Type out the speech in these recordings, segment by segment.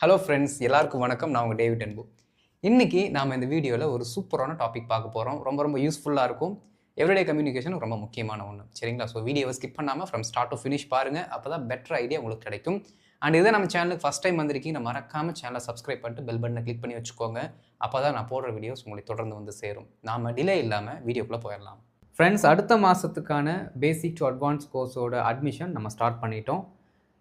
Hello friends, எல்லாருக்கும் வணக்கம். நான் உங்கள் டேவிட் அன்பு. இன்னைக்கு நாம் இந்த வீடியோவில் ஒரு சூப்பரான டாபிக் பார்க்க போகிறோம். ரொம்ப யூஸ்ஃபுல்லாக இருக்கும். எவ்ரிடே கம்யூனிகேஷன் ரொம்ப முக்கியமான ஒன்று. சரிங்களா? ஸோ வீடியோவை ஸ்கிப் பண்ணாமல் ஃப்ரம் ஸ்டார்ட் டு ஃபினிஷ் பாருங்கள். அப்போ தான் பெட்டர் ஐடியா உங்களுக்கு கிடைக்கும். அண்ட் இதை நம்ம சேனலுக்கு ஃபஸ்ட் டைம் வந்திருக்கீங்க, மறக்காமல் சேனலை சப்ஸ்கிரைப் பண்ணிட்டு பெல் பட்டனை கிளிக் பண்ணி வச்சுக்கோங்க. அப்போ தான் நான் போடுற வீடியோஸ் உங்களுக்கு தொடர்ந்து வந்து சேரும். நாம் டிலே இல்லாமல் வீடியோக்குள்ளே போயிடலாம். ஃப்ரெண்ட்ஸ், அடுத்த மாதத்துக்கான பேசிக் டு அட்வான்ஸ் கோர்ஸோட அட்மிஷன் நம்ம ஸ்டார்ட் பண்ணிட்டோம்.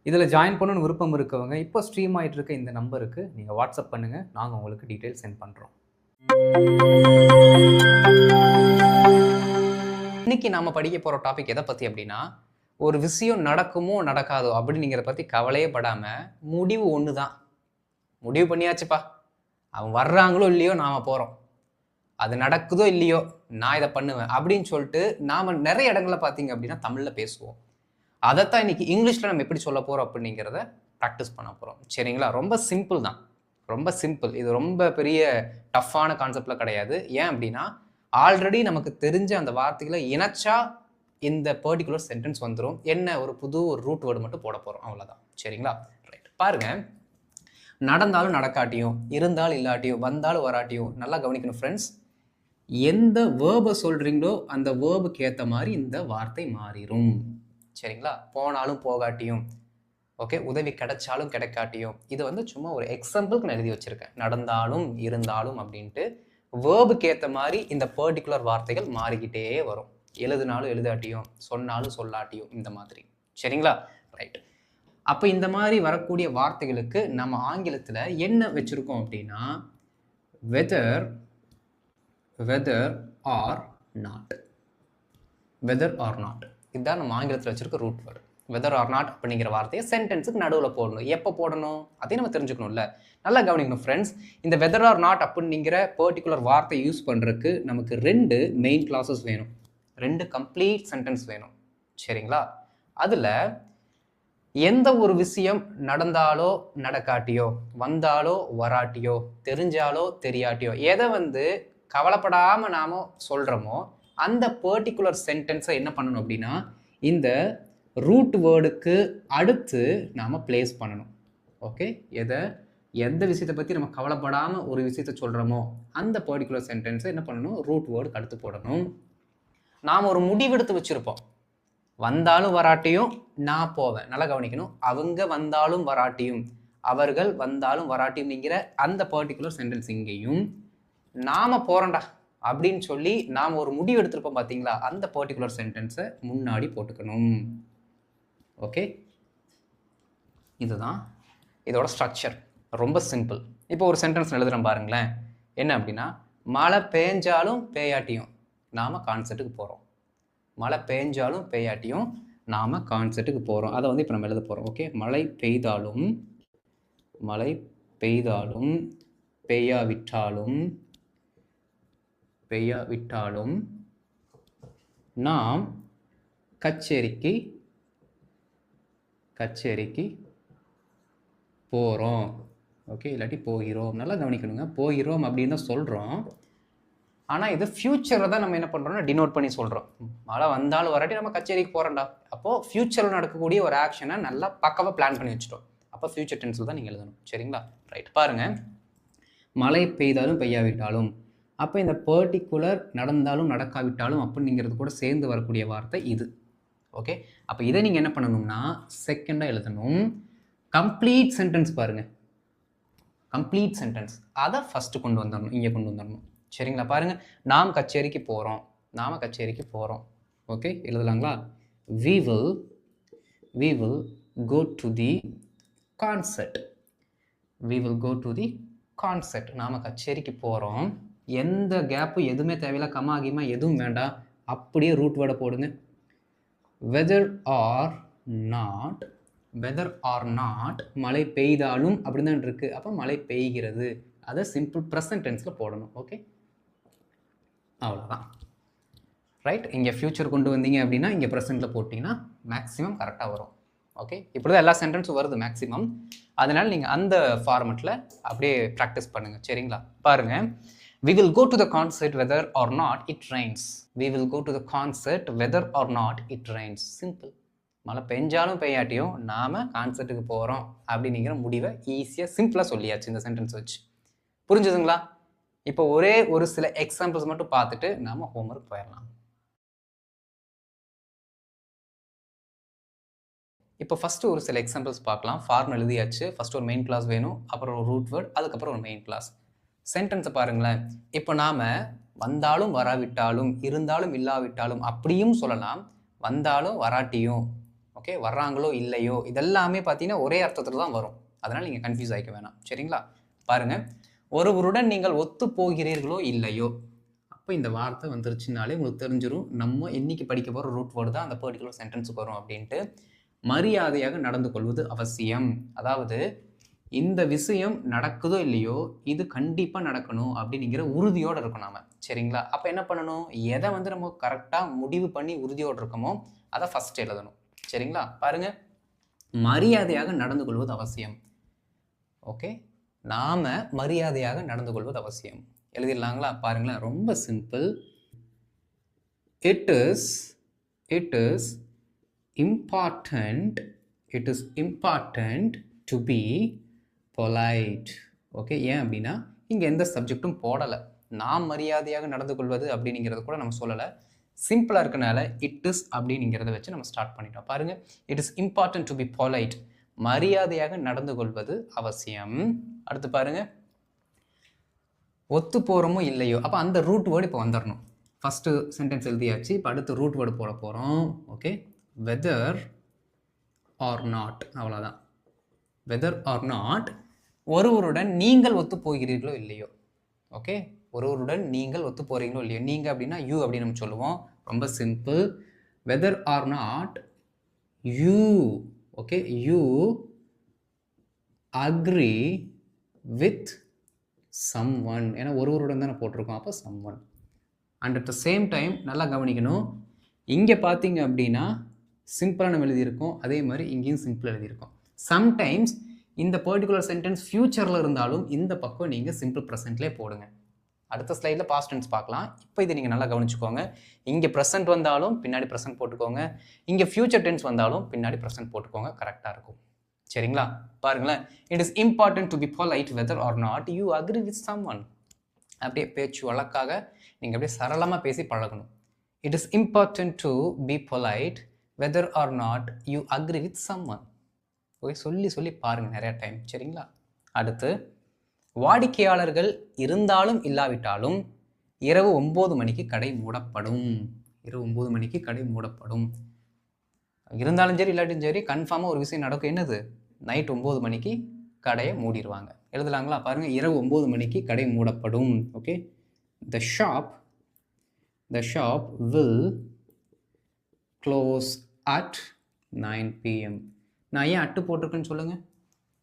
இதில் ஜாயின் பண்ணணும்னு விருப்பம் இருக்கவங்க இப்போ ஸ்ட்ரீம் ஆகிட்டு இருக்க இந்த நம்பருக்கு நீங்கள் வாட்ஸ்அப் பண்ணுங்கள். நாங்கள் உங்களுக்கு டீட்டெயில் சென்ட் பண்ணுறோம். இன்னைக்கு நாம் படிக்க போகிற டாபிக் எதை பற்றி அப்படின்னா, ஒரு விஷயம் நடக்குமோ நடக்காதோ அப்படிங்கிற பற்றி கவலையே படாமல் முடிவு ஒன்று தான். முடிவு பண்ணியாச்சுப்பா, அவன் வர்றாங்களோ இல்லையோ நாம் போகிறோம், அது நடக்குதோ இல்லையோ நான் இதை பண்ணுவேன் அப்படின்னு சொல்லிட்டு நாம் நிறைய இடங்களில் பார்த்தீங்க அப்படின்னா தமிழில் பேசுவோம். அதைத்தான் இன்னைக்கு இங்கிலீஷில் நம்ம எப்படி சொல்ல போகிறோம் அப்படிங்கிறத ப்ராக்டிஸ் பண்ண போகிறோம். சரிங்களா? ரொம்ப சிம்பிள் தான், ரொம்ப சிம்பிள். இது ரொம்ப பெரிய டஃப்பான கான்செப்டில் கிடையாது. ஏன் அப்படின்னா, ஆல்ரெடி நமக்கு தெரிஞ்ச அந்த வார்த்தைகளை இணைச்சா இந்த பர்டிகுலர் சென்டென்ஸ் வந்துடும். என்ன, ஒரு புது ஒரு ரூட் வேர்டு மட்டும் போட போகிறோம், அவ்வளோதான். சரிங்களா? ரைட், பாருங்க. நடந்தாலும் நடக்காட்டியும், இருந்தாலும் இல்லாட்டியும், வந்தாலும் வராட்டியும், நல்லா கவனிக்கணும் ஃப்ரெண்ட்ஸ். எந்த வேர்பை சொல்கிறீங்களோ அந்த வேர்புக்கு ஏற்ற மாதிரி இந்த வார்த்தை மாறிடும். சரிங்களா? போனாலும் போகாட்டியும், ஓகே, உதவி கிடைச்சாலும் கிடைக்காட்டியும், இது வந்து சும்மா ஒரு எக்ஸாம்பிளுக்கு நான் எழுதி வச்சிருக்கேன். நடந்தாலும் இருந்தாலும் அப்படின்ட்டு வேர்புக்கு ஏற்ற மாதிரி இந்த பர்டிகுலர் வார்த்தைகள் மாறிக்கிட்டே வரும். எழுதினாலும் எழுதாட்டியும், சொன்னாலும் சொல்லாட்டியும், இந்த மாதிரி. சரிங்களா? ரைட். அப்போ இந்த மாதிரி வரக்கூடிய வார்த்தைகளுக்கு நம்ம ஆங்கிலத்தில் என்ன வச்சுருக்கோம் அப்படின்னா, whether or not. Whether or not, இதுதான் நம்ம ஆங்கிலத்தில் வச்சிருக்க root word. Whether or not அப்படிங்கிற வார்த்தையை சென்டென்ஸுக்கு நடுவில் போடணும். எப்போ போடணும் அதையும் நம்ம தெரிஞ்சுக்கணும்ல. நல்லா கவனிக்கணும் ஃப்ரெண்ட்ஸ். இந்த வெதர் ஆர் நாட் அப்படிங்கிற பர்டிகுலர் வார்த்தை யூஸ் பண்ணுறதுக்கு நமக்கு 2 மெயின் கிளாஸஸ் வேணும், 2 கம்ப்ளீட் சென்டென்ஸ் வேணும். சரிங்களா? அதில் எந்த ஒரு விஷயம் நடந்தாலோ நடக்காட்டியோ, வந்தாலோ வராட்டியோ, தெரிஞ்சாலோ தெரியாட்டியோ, எதை வந்து கவலைப்படாமல் நாம் சொல்கிறோமோ அந்த பர்டிகுலர் சென்டென்ஸை என்ன பண்ணணும் அப்படின்னா, இந்த ரூட் வேர்டுக்கு அடுத்து நாம் பிளேஸ் பண்ணணும். ஓகே, எந்த விஷயத்தை பற்றி நம்ம கவலைப்படாமல் ஒரு விஷயத்தை சொல்கிறோமோ அந்த பர்டிகுலர் சென்டென்ஸை என்ன பண்ணணும், ரூட் வேர்டுக்கு அடுத்து போடணும். நாம் ஒரு முடிவெடுத்து வச்சுருப்போம், வந்தாலும் வராட்டியும் நான் போவேன். நல்லா கவனிக்கணும். அவங்க வந்தாலும் வராட்டியும், அவர்கள் வந்தாலும் வராட்டியும்ங்கிற அந்த பர்டிகுலர் சென்டென்ஸ் இங்கேயும், நாம் போகிறோண்டா அப்படின்னு சொல்லி நாம் ஒரு முடிவு எடுத்திருப்போம் பார்த்தீங்களா, அந்த பர்டிகுலர் சென்டென்ஸை முன்னாடி போட்டுக்கணும். ஓகே, இதுதான் இதோட ஸ்ட்ரக்சர். ரொம்ப சிம்பிள். இப்போ ஒரு சென்டென்ஸ் எழுதுகிறேன் பாருங்களேன். என்ன அப்படின்னா, மழை பெஞ்சாலும் பெய்யாட்டியும் நாம் கான்செப்ட்டுக்கு போகிறோம். மழை பெஞ்சாலும் பெய்யாட்டியும் நாம் கான்செப்ட்டுக்கு போகிறோம். அதை வந்து இப்போ நம்ம எழுத போகிறோம். ஓகே, மழை பெய்தாலும் பெய்யாவிட்டாலும் நாம் கச்சேரிக்கு போகிறோம். ஓகே, இல்லாட்டி போகிறோம். நல்லா கவனிக்கணுங்க. போகிறோம் அப்படின்னு தான் சொல்கிறோம். ஆனால் இது ஃப்யூச்சரை தான் நம்ம என்ன பண்ணுறோம்னா டினோட் பண்ணி சொல்கிறோம். மழை வந்தாலும் வராட்டி நம்ம கச்சேரிக்கு போகிறோம்டா. அப்போது ஃப்யூச்சரில் நடக்கக்கூடிய ஒரு ஆக்ஷனை நல்லா பக்காவாக பிளான் பண்ணி வச்சுட்டோம். அப்போ ஃப்யூச்சர் டென்ஸில் தான் நீங்கள் எழுதணும். சரிங்களா? ரைட், பாருங்கள். மழை பெய்தாலும் பெய்யாவிட்டாலும், அப்போ இந்த பர்டிகுலர் நடந்தாலும் நடக்காவிட்டாலும் அப்படிங்கிறது கூட சேர்ந்து வரக்கூடிய வார்த்தை இது. ஓகே, அப்போ இதை நீங்கள் என்ன பண்ணணும்னா செகண்டாக எழுதணும். கம்ப்ளீட் சென்டென்ஸ் பாருங்கள், கம்ப்ளீட் சென்டென்ஸ் அதை ஃபஸ்ட்டு கொண்டு வந்துடணும், இங்கே கொண்டு வந்துடணும். சரிங்களா? பாருங்கள், நாம் கச்சேரிக்கு போகிறோம். Okay, எழுதலாங்களா? we will go to the concert. நாம் கச்சேரிக்கு போகிறோம். எந்த கேப்பு எதுவுமே தேவையில்லை, கமா கிமா எதுவும் வேண்டாம், அப்படியே ரூட் வேர்டை போடுங்க. வெதர் ஆர் நாட், மழை பெய்தாலும் அப்படின்னு தான் இருக்குது. அப்போ மழை பெய்கிறது, அதை சிம்பிள் ப்ரெசன்ட் டென்ஸில் போடணும். ஓகே, அவ்வளோதான். ரைட், இங்கே ஃப்யூச்சர் கொண்டு வந்தீங்க அப்படின்னா இங்கே ப்ரெசென்ட்டில் போட்டிங்கன்னா மேக்ஸிமம் கரெக்டாக வரும். ஓகே, இப்படி தான் எல்லா சென்டென்ஸும் வருது மேக்ஸிமம். அதனால் நீங்கள் அந்த ஃபார்மெட்டில் அப்படியே ப்ராக்டிஸ் பண்ணுங்கள். சரிங்களா? பாருங்கள். We will go to the concert whether or not it rains. Simple. மழை பெஞ்சாலும் பெய்யாட்டியும் நாம் கான்சர்ட்டுக்கு போகிறோம் அப்படிங்கிற முடிவை ஈஸியாக சிம்பிளாக சொல்லியாச்சு இந்த சென்டென்ஸ் வச்சு. புரிஞ்சுதுங்களா? இப்போ ஒரே ஒரு சில எக்ஸாம்பிள்ஸ் மட்டும் பார்த்துட்டு நாம் ஹோம்ஒர்க் போயிடலாம். இப்போ ஃபஸ்ட்டு ஒரு சில எக்ஸாம்பிள்ஸ் பார்க்கலாம். ஃபார்ம் எழுதியாச்சு. ஃபஸ்ட்டு ஒரு மெயின் கிளாஸ் வேணும், அப்புறம் ஒரு ரூட் வேர்ட், அதுக்கப்புறம் ஒரு மெயின் கிளாஸ். சென்டென்ஸை பாருங்களேன். இப்போ நாம் வந்தாலும் வராவிட்டாலும், இருந்தாலும் இல்லாவிட்டாலும் அப்படியும் சொல்லலாம், வந்தாலும் வராட்டியும், ஓகே, வர்றாங்களோ இல்லையோ, இதெல்லாமே பார்த்தீங்கன்னா ஒரே அர்த்தத்தில் தான் வரும். அதனால் நீங்கள் கன்ஃபியூஸ் ஆகிக்க வேணாம். சரிங்களா? பாருங்கள், ஒருவருடன் நீங்கள் ஒத்து போகிறீர்களோ இல்லையோ, அப்போ இந்த வார்த்தை வந்துருச்சுனாலே உங்களுக்கு தெரிஞ்சிடும் நம்ம இன்னைக்கு படிக்க போகிற ரூட் வேர்டு தான் அந்த பர்டிகுலர் சென்டென்ஸுக்கு வரும் அப்படின்ட்டு. மரியாதையாக நடந்து கொள்வது அவசியம். அதாவது இந்த விஷயம் நடக்குதோ இல்லையோ, இது கண்டிப்பாக நடக்கணும் அப்படிங்கிற உறுதியோடு இருக்கும் நாம. சரிங்களா? அப்போ என்ன பண்ணணும்? எதை வந்து நம்ம கரெக்டாக முடிவு பண்ணி உறுதியோடு இருக்கோமோ அதை ஃபஸ்ட் எழுதணும். சரிங்களா? பாருங்க, மரியாதையாக நடந்து கொள்வது அவசியம். ஓகே, நாம மரியாதையாக நடந்து கொள்வது அவசியம். எழுதிடலாங்களா? பாருங்களேன், ரொம்ப simple. It is important to be polite. Okay, ஏன் அப்படின்னா இங்கே எந்த சப்ஜெக்டும் போடலை. நாம் மரியாதையாக நடந்து கொள்வது அப்படிங்கிறத கூட நம்ம சொல்லலை. சிம்பிளாக இருக்கனால இட் இஸ் அப்படிங்கிறத வச்சு நம்ம ஸ்டார்ட் பண்ணிட்டோம். பாருங்கள், it is important to be polite. மரியாதையாக நடந்து கொள்வது அவசியம். அடுத்து பாருங்கள், ஒத்து போகிறோமோ இல்லையோ, அப்போ அந்த ரூட் வேர்டு இப்போ வந்துடணும். ஃபஸ்ட்டு சென்டென்ஸ் எழுதியாச்சு. இப்போ அடுத்து ரூட் வேர்டு போட போகிறோம். ஓகே, வெதர் ஆர் நாட், அவ்வளோதான். வெதர் ஆர் நாட், ஒருவருடன் நீங்கள் ஒத்து போகிறீர்களோ இல்லையோ. ஓகே, ஒருவருடன் நீங்கள் ஒத்து போகிறீங்களோ இல்லையோ. நீங்கள் அப்படின்னா யூ அப்படின்னு நம்ம சொல்லுவோம். ரொம்ப simple. Whether or not you, okay, you agree with someone. ஏன்னா ஒருவருடன் தானே போட்டிருக்கோம், அப்போ someone. And at the same time நல்லா கவனிக்கணும், இங்கே பார்த்தீங்க அப்படின்னா சிம்பிளாக நம்ம எழுதியிருக்கோம், அதே மாதிரி இங்கேயும் சிம்பிள் எழுதியிருக்கோம். சம்டைம்ஸ் இந்த பர்டிகுலர் சென்டென்ஸ் ஃபியூச்சரில் இருந்தாலும் இந்த பக்கம் நீங்கள் சிம்பிள் ப்ரெசென்ட்லேயே போடுங்க. அடுத்த ஸ்லைடில் பாஸ்ட் டென்ஸ் பார்க்கலாம். இப்போ இதை நீங்கள் நல்லா கவனிச்சுக்கோங்க. இங்கே ப்ரெசென்ட் வந்தாலும் பின்னாடி ப்ரெசென்ட் போட்டுக்கோங்க, இங்கே ஃபியூச்சர் டென்ஸ் வந்தாலும் பின்னாடி ப்ரெசென்ட் போட்டுக்கோங்க, கரெக்டாக இருக்கும். சரிங்களா? பாருங்களேன், it is important to be polite whether or not you agree with someone. அப்படியே பேச்சு வழக்காக நீங்கள் அப்படியே சரளமாக பேசி பழகணும். இட் இஸ் இம்பார்ட்டன்ட் டு பி பொலைட் whether or not you agree with someone. Okay, சொல்லி பாருங்கள் நிறையா டைம். சரிங்களா? அடுத்து, வாடிக்கையாளர்கள் இருந்தாலும் இல்லாவிட்டாலும் இரவு 9 மணிக்கு கடை மூடப்படும். இரவு 9 மணிக்கு கடை மூடப்படும். இருந்தாலும் சரி இல்லாட்டியும் சரி கன்ஃபார்மாக ஒரு விஷயம் நடக்கும். என்னது? நைட் 9 மணிக்கு கடையை மூடிடுவாங்க. எழுதலாங்களா? பாருங்கள், இரவு 9 மணிக்கு கடை மூடப்படும். Okay, the shop will close at 9 PM. நான் ஏன் அட்டு போட்டிருக்கேன்னு சொல்லுங்கள்.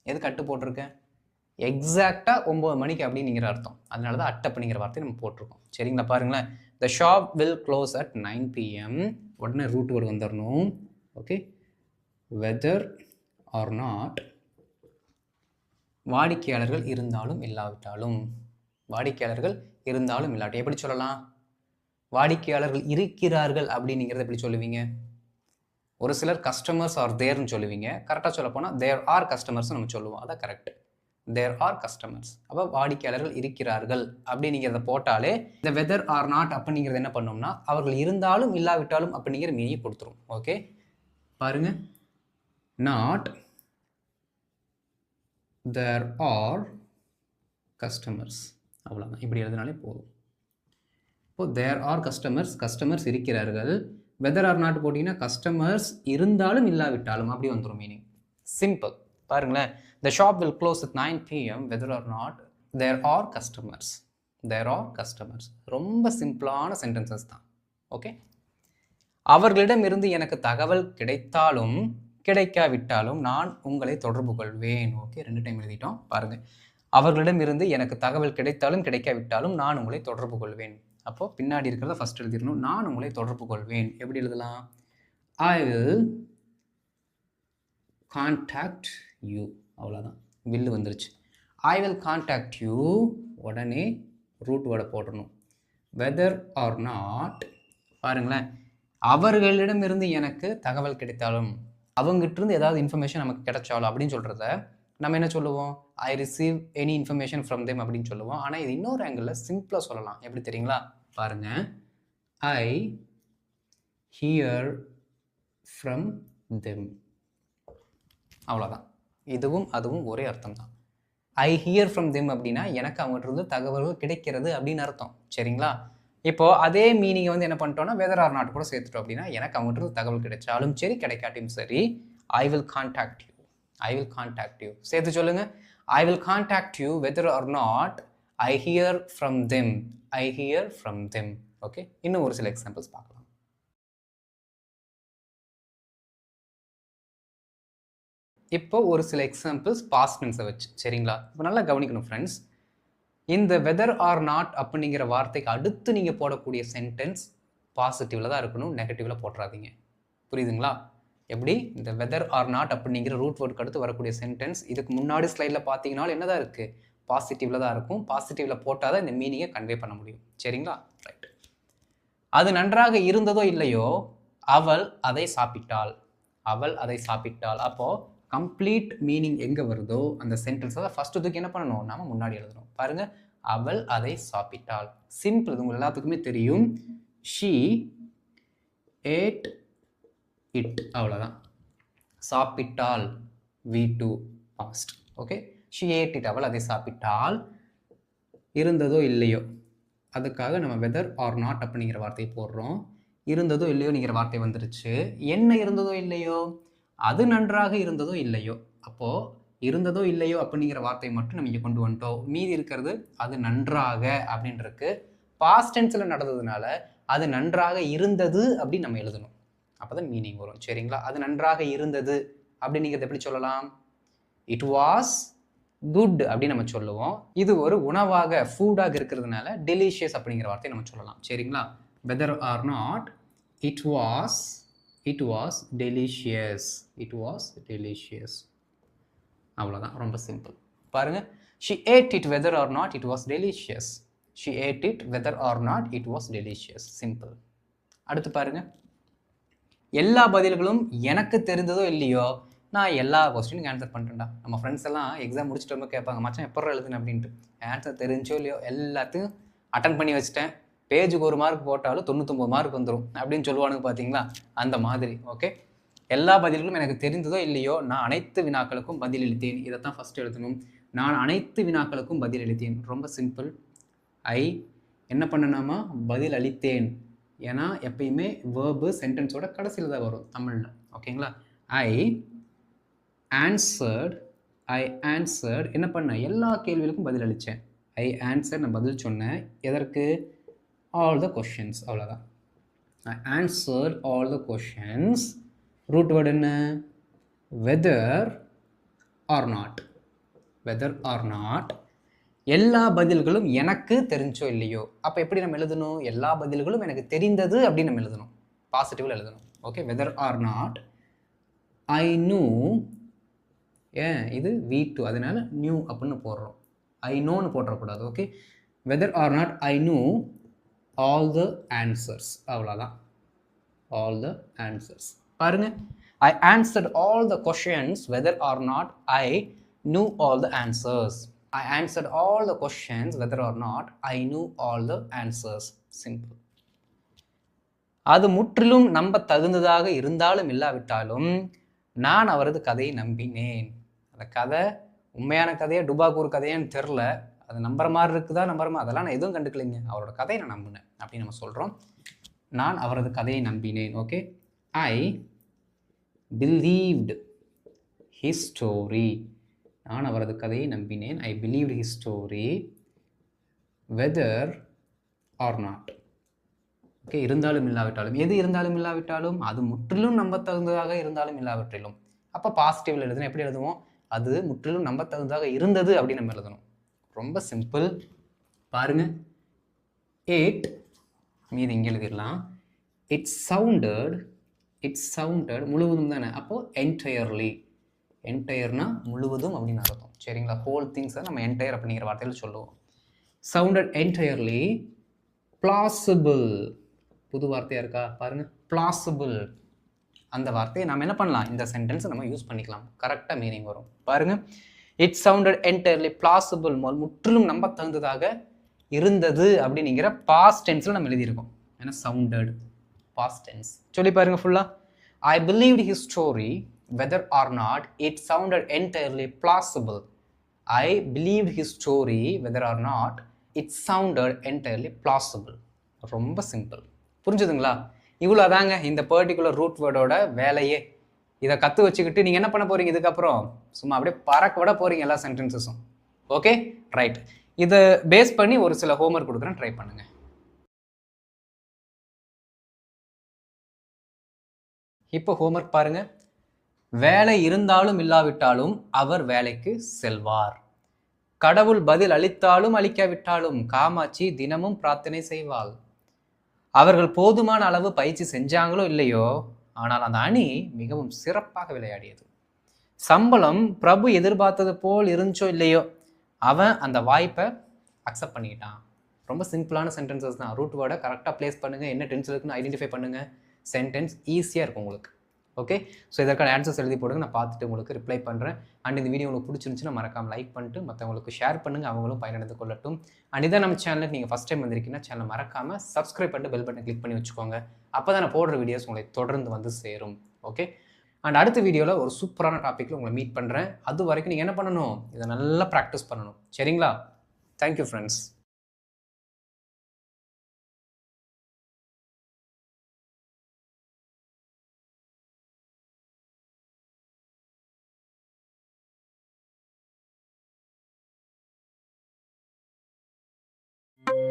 எதுக்கு அட்டு போட்டிருக்கேன்? எக்ஸாக்டாக 9 மணிக்கு அப்படிங்கிற அர்த்தம். அதனால தான் அட் அப்படிங்கிற வார்த்தையை நம்ம போட்டிருக்கோம். சரிங்களா? பாருங்களேன், the shop will close at 9 PM. உடனே ரூட் வேர்டு வந்துடணும். ஓகே, வெதர் ஆர் நாட், வாடிக்கையாளர்கள் இருந்தாலும் இல்லாவிட்டாலும். வாடிக்கையாளர்கள் இருந்தாலும் இல்லாட்டி எப்படி சொல்லலாம்? வாடிக்கையாளர்கள் இருக்கிறார்கள் அப்படிங்கிறத எப்படி சொல்லுவீங்க? ஒரு சிலர் கஸ்டமர்ஸ் ஆர் தேர்னு சொல்லுவீங்க. கரெக்டாக சொல்ல போனால் தேர் ஆர் கஸ்டமர்ஸ் நம்ம சொல்லுவோம். அதான் கரெக்ட். There are customers. அப்போ வாடிக்கையாளர்கள் இருக்கிறார்கள் அப்படிங்கிறத போட்டாலே இந்த வெதர் ஆர் நாட் அப்படிங்கிறது என்ன பண்ணோம்னா அவர்கள் இருந்தாலும் இல்லாவிட்டாலும் அப்படிங்கிற மீனியை கொடுத்துரும். ஓகே, பாருங்க, நாட் தேர் ஆர் கஸ்டமர்ஸ், அவ்வளோதான். இப்படி எழுதினாலே போதும். இப்போ தேர் ஆர் கஸ்டமர்ஸ் இருக்கிறார்கள். வெதர் ஆர் நாட் போட்டிங்கன்னா கஸ்டமர்ஸ் இருந்தாலும் இல்லாவிட்டாலும் அப்படி வந்துடும் மீனிங். சிம்பிள். பாருங்களேன், the shop will close at 9 PM whether or not there are customers. ரொம்ப சிம்பிளான சென்டென்சஸ் தான். ஓகே, அவர்களிடமிருந்து எனக்கு தகவல் கிடைத்தாலும் கிடைக்காவிட்டாலும் நான் உங்களை தொடர்பு கொள்வேன். ஓகே, 2 டைம் எழுதிட்டோம். பாருங்கள், அவர்களிடமிருந்து எனக்கு தகவல் கிடைத்தாலும் கிடைக்காவிட்டாலும் நான் உங்களை தொடர்பு கொள்வேன். அப்போது பின்னாடி இருக்கிறத ஃபஸ்ட் எழுதிடணும். நான் உங்களை தொடர்பு கொள்வேன். எப்படி எழுதலாம்? ஐ வில் கான்டாக்ட் யூ. அவ்வளோதான், வில்லு வந்துருச்சு. ஐ வில் கான்டாக்ட் யூ, உடனே ரூட் வேர்டை போடணும். வெதர் ஆர் நாட், பாருங்களேன், அவர்களிடமிருந்து எனக்கு தகவல் கிடைத்தாலும் அவங்ககிட்ட இருந்து ஏதாவது இன்ஃபர்மேஷன் நமக்கு கிடைச்சாலும் அப்படின்னு சொல்கிறத நம்ம என்ன சொல்லுவோம்? I receive any information from them அப்படின்னு சொல்லுவோம். ஆனால் இது இன்னொரு ஆங்கிளில் சிம்பிளாக சொல்லலாம். எப்படி தெரியுங்களா? பாருங்க, ஐ ஹியர் ஃப்ரம் தெம். அவ்வளோதான். இதுவும் அதுவும் ஒரே அர்த்தம் தான். ஐ ஹியர் ஃப்ரம் தெம் அப்படின்னா எனக்கு அவங்ககிட்ட இருந்து தகவல்கள் கிடைக்கிறது அப்படின்னு அர்த்தம். சரிங்களா? இப்போ அதே மீனிங்கை வந்து என்ன பண்ணிட்டோம்னா வெதர் ஆர் நாட் கூட சேர்த்துட்டோம் அப்படின்னா எனக்கு அவங்ககிட்ட இருந்து தகவல் கிடைச்சாலும் சரி கிடைக்காட்டியும் சரி I will contact you. I will contact you. சேர்த்து சொல்லுங்க. I will contact you whether or not I hear from them. I hear from them. Okay, இன்னும் ஒரு சில எக்ஸாம்பிள்ஸ் பார்க்கலாம். இப்போ ஒரு சில எக்ஸாம்பிள்ஸ் பாஸ்ட் டென்ஸை வச்சு. சரிங்களா? இப்போ நல்லா கவனிக்கணும் ஃப்ரெண்ட்ஸ். இந்த வெதர் ஆர் நாட் அப்படிங்கிற வார்த்தைக்கு அடுத்து நீங்கள் போடக்கூடிய சென்டென்ஸ் பாசிட்டிவில் தான் இருக்கணும், நெகட்டிவில் போட்டுறாதீங்க. புரியுதுங்களா? எப்படி? இந்த வெதர் ஆர் நாட் அப்படிங்கிற ரூட் வேர்டுக்கு அடுத்து வரக்கூடிய சென்டென்ஸ் இதுக்கு முன்னாடி ஸ்லைடில் பார்த்தீங்கன்னாலும் என்ன தான் இருக்குது? பாசிட்டிவில் தான் இருக்கும். பாசிட்டிவில் போட்டால் தான் இந்த மீனிங்கை கன்வே பண்ண முடியும். சரிங்களா? ரைட். அது நன்றாக இருந்ததோ இல்லையோ அவள் அதை சாப்பிட்டாள். அவள் அதை சாப்பிட்டாள். அப்போது கம்ப்ளீட் மீனிங் எங்கே வருதோ அந்த சென்டென்ஸை தான் ஃபர்ஸ்ட் தூக்கி என்ன பண்ணணும்? நாம முன்னாடி எழுதணும். பாருங்க, அவள் அதை சாப்பிட்டாள். சிம்பிள், இது உங்க எல்லாத்துக்குமே தெரியும். She ate it. அவ்வளோதான். சாப்பிட்டாள் V2 past. Okay, she ate it. அவள் அதை சாப்பிட்டாள். இருந்ததோ இல்லையோ அதுக்காக நம்ம வெதர் ஆர் நாட் அப்படிங்கிற வார்த்தையை போடுறோம். இருந்ததோ இல்லையோங்கிற வார்த்தை வந்துருச்சு. என்ன இருந்ததோ இல்லையோ? அது நன்றாக இருந்ததோ இல்லையோ. அப்போது இருந்ததோ இல்லையோ அப்படிங்கிற வார்த்தை மட்டும் நம்ம இங்கே கொண்டு வந்துட்டோம். மீதி இருக்கிறது அது நன்றாக அப்படின்ட்டு பாஸ்ட் டென்ஸில் நடந்ததுனால அது நன்றாக இருந்தது அப்படின்னு நம்ம எழுதணும். அப்போ தான் மீனிங் வரும். சரிங்களா? அது நன்றாக இருந்தது அப்படிங்கிறது எப்படி சொல்லலாம்? இட் வாஸ் குட் அப்படின்னு நம்ம சொல்லுவோம். இது ஒரு உணவாக ஃபுட்டாக இருக்கிறதுனால டெலிஷியஸ் அப்படிங்கிற வார்த்தையை நம்ம சொல்லலாம். சரிங்களா? Whether or not it was delicious. It was delicious. அவ்வளோதான். ரொம்ப சிம்பிள். பாருங்க, she ate it whether or not it was delicious. she ate it whether or not it was delicious. Simple. அடுத்து பாருங்க, எல்லா பதில்களும் எனக்கு தெரிந்ததோ இல்லையோ நான் எல்லா கொஸ்டினுக்கு ஆன்சர் பண்ணிட்டேன்டா. நம்ம ஃப்ரெண்ட்ஸ் எல்லாம் எக்ஸாம் முடிச்சுட்டு வந்து கேட்பாங்க, மச்சான் எப்போ எழுதுன்னு அப்படின்ட்டு. ஆன்சர் தெரிஞ்சோ இல்லையோ எல்லாத்தையும் அட்டன் பண்ணி வச்சுட்டேன். பேஜுக்கு 1 மார்க் போட்டாலும் 99 மார்க் வந்துடும் அப்படின்னு சொல்லுவானுங்க. பார்த்தீங்களா? அந்த மாதிரி. ஓகே, எல்லா பதில்களும் எனக்கு தெரிந்ததோ இல்லையோ நான் அனைத்து வினாக்களுக்கும் பதில் அளித்தேன். இதைத்தான் ஃபர்ஸ்ட் எழுதணும். நான் அனைத்து வினாக்களுக்கும் பதில் அளித்தேன். ரொம்ப சிம்பிள். ஐ என்ன பண்ணனாமா? பதில் அளித்தேன். ஏன்னா எப்பயுமே வேர்பு சென்டென்ஸோட கடைசியில் தான் வரும் தமிழில். ஓகேங்களா? ஐ ஆன்சர்ட் என்ன பண்ணேன்? எல்லா கேள்விகளுக்கும் பதில் அளித்தேன். ஐ ஆன்சர் நான் பதில் சொன்னேன். எதற்கு? All the questions. அவ்வளோதான். I answered all the questions. Root word என்ன? Whether or not. Whether or not எல்லா பதில்களும் எனக்கு தெரிஞ்சோ இல்லையோ. அப்போ எப்படி நம்ம எழுதணும்? எல்லா பதில்களும் எனக்கு தெரிந்தது அப்படின்னு நம்ம எழுதணும். பாசிட்டிவில் எழுதணும். Okay, whether or not I knew. ஏன் இது V2 அதனால நியூ அப்படின்னு போடுறோம். ஐ நோன்னு போட்டுறக்கூடாது. Okay, whether or not I knew all the answers. அவ்வளோதான். All the answers. பாருங்க, I answered all the questions whether or not I knew all the answers. I answered all the questions whether or not I knew all the answers. Simple. அது முற்றிலும் நம்ப தகுந்ததாக இருந்தாலும் இல்லாவிட்டாலும் நான் அவரது கதையை நம்பினேன். அந்த கதை உண்மையான கதையா டுபாக்கூர் கதையான்னு தெரில. அது நம்புற மாதிரி இருக்குதா நம்புறமா அதெல்லாம் நான் எதுவும் கண்டுக்கலைங்க. அவரோட கதையை நான் நம்பினேன் அப்படின்னு நம்ம சொல்கிறோம். நான் அவரது கதையை நம்பினேன். Okay, I believed his story. நான் அவரது கதையை நம்பினேன். I believed his story whether or not. Okay, இருந்தாலும் இல்லாவிட்டாலும். எது இருந்தாலும் இல்லாவிட்டாலும்? அது முற்றிலும் நம்ப தகுந்ததாக இருந்தாலும் இல்லாவிட்டாலும். அப்போ பாசிட்டிவில் எழுதுனா எப்படி எழுதுவோம்? அது முற்றிலும் நம்ப தகுந்ததாக இருந்தது அப்படின்னு நம்ம எழுதணும். ரொம்ப சிம்பிள். பாருங்க, 8 மீது இங்கே எழுதிடலாம். இட் சவுண்டட் முழுவதும் தானே. அப்போது என்டையர்லி. என்டையர்னா முழுவதும் அப்படின்னு அர்த்தம். சரிங்களா? ஹோல் திங்ஸை நம்ம என்டையர் அப்படிங்கிற வார்த்தையில் சொல்லுவோம். Sounded entirely plausible. புது வார்த்தையாக இருக்கா? பாருங்க, பிளாசிபிள். அந்த வார்த்தையை நம்ம என்ன பண்ணலாம், இந்த சென்டென்ஸை நம்ம யூஸ் பண்ணிக்கலாம், கரெக்டாக மீனிங் வரும். பாருங்க, இட் சவுண்டட் என்டையர்லி பிளாசிபிள், முற்றிலும் நம்ப தகுந்ததாக இருந்தது அப்படிங்கிற பாஸ்ட் டென்ஸில் நம்ம எழுதியிருக்கோம். ஏன்னா சவுண்டட் பாஸ்ட் டென்ஸ். சொல்லி பாருங்க ஃபுல்லாக. I believed his story whether or not it sounded entirely plausible. I believed his story whether or not it sounded entirely plausible. ரொம்ப சிம்பிள், புரிஞ்சுதுங்களா? இவ்வளோ தாங்க இந்த பர்டிகுலர் ரூட் வேர்டோட வேலையே. இதை கற்று வச்சுக்கிட்டு நீங்கள் என்ன பண்ண போகிறீங்க, இதுக்கப்புறம் சும்மா அப்படியே பறக்க விட போகிறீங்க எல்லா சென்டென்சஸும். Okay, right. இதை பேஸ் பண்ணி ஒரு சில ஹோம்ஒர்க் கொடுக்குறேன், ட்ரை பண்ணுங்கள். இப்போ ஹோம்ஒர்க் பாருங்க. வேலை இருந்தாலும் இல்லாவிட்டாலும் அவர் வேலைக்கு செல்வார். கடவுள் பதில் அளித்தாலும் அளிக்காவிட்டாலும் காமாட்சி தினமும் பிரார்த்தனை செய்வாள். அவர்கள் போதுமான அளவு பயிற்சி செஞ்சாங்களோ இல்லையோ, ஆனால் அந்த அணி மிகவும் சிறப்பாக விளையாடியது. சம்பளம் பிரபு எதிர்பார்த்தது போல் இருந்துச்சோ இல்லையோ, அவன் அந்த வாய்ப்பை அக்செப்ட் பண்ணிக்கிட்டான். ரொம்ப சிம்பிளான சென்டென்சஸ் தான். ரூட் வேர்டை கரெக்டாக பிளேஸ் பண்ணுங்கள், என்ன டென்ஸ் இருக்குன்னு ஐடென்டிஃபை பண்ணுங்கள், சென்டென்ஸ் ஈஸியாக இருக்கும் உங்களுக்கு. ஓகே, ஸோ இதற்கான ஆன்சர்ஸ் எழுதி போடுங்க, நான் பார்த்துட்டு உங்களுக்கு ரிப்ளை பண்ணுறேன். அண்ட் இந்த வீடியோ உங்களுக்கு பிடிச்சிருந்துச்சுன்னா மறக்காமல் லைக் பண்ணிட்டு மற்றவங்களுக்கு ஷேர் பண்ணுங்கள், அவங்களும் பயனடைந்து கொள்ளட்டும். அண்ட் இதான் நம்ம சேனலுக்கு நீங்கள் ஃபஸ்ட் டைம் வந்திருக்கீங்கன்னா சேனலை மறக்காமல் சப்ஸ்கிரைப் பண்ணிட்டு பெல் பட்டனை கிளிக் பண்ணி வச்சுக்கோங்க. அப்போ தான் நான் போடுற வீடியோஸ் உங்களை தொடர்ந்து வந்து சேரும். ஓகே, அண்ட் அடுத்த வீடியோவில் ஒரு சூப்பரான டாப்பிக்கில் உங்களை மீட் பண்ணுறேன். அது வரைக்கும் நீங்கள் என்ன பண்ணணும், இதை நல்லா ப்ராக்டிஸ் பண்ணணும். சரிங்களா? Thank you friends.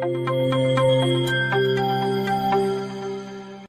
Thank you.